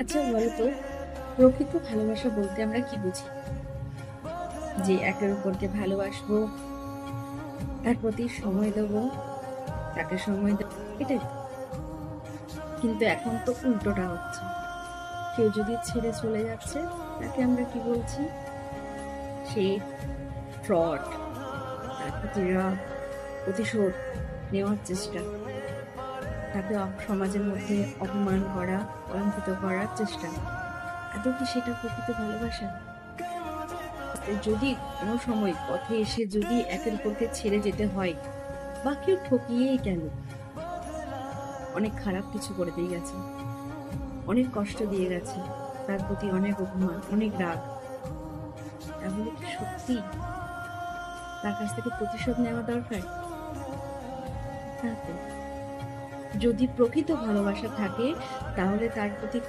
আচ্ছা বলতো, প্রকৃত ভালোবাসা বলতে আমরা কি বুঝি? যে একের অপরকে ভালোবাসবো, তার প্রতি সময় দেবো, তাকে সময় দেবো, এটাই তো। কিন্তু এখন তো উল্টোটা হচ্ছে। কেউ যদি ছেড়ে চলে যাচ্ছে, তাকে আমরা কি বলছি? সে ফ্রড। তার প্রতি রাগ, প্রতিশোধ নেওয়ার চেষ্টা, তাকে সমাজের মধ্যে অপমান করা, কলঙ্কিত করার চেষ্টা। আদৌ কি সেটা প্রকৃত ভালোবাসা? যদি কোনো সময় পথে এসে যদি একের অপরকে ছেড়ে যেতে হয়, বা কেউ ঠকিয়েই গেল, অনেক খারাপ কিছু করে দিয়ে গেছে, অনেক কষ্ট দিয়ে গেছে, তার প্রতি অনেক অপমান, অনেক রাগ, তাহলে কি সত্যি তার কাছ থেকে প্রতিশোধ নেওয়া দরকার? না তো। যদি প্রকৃত ভালোবাসা থাকে, তাহলে তার প্রতি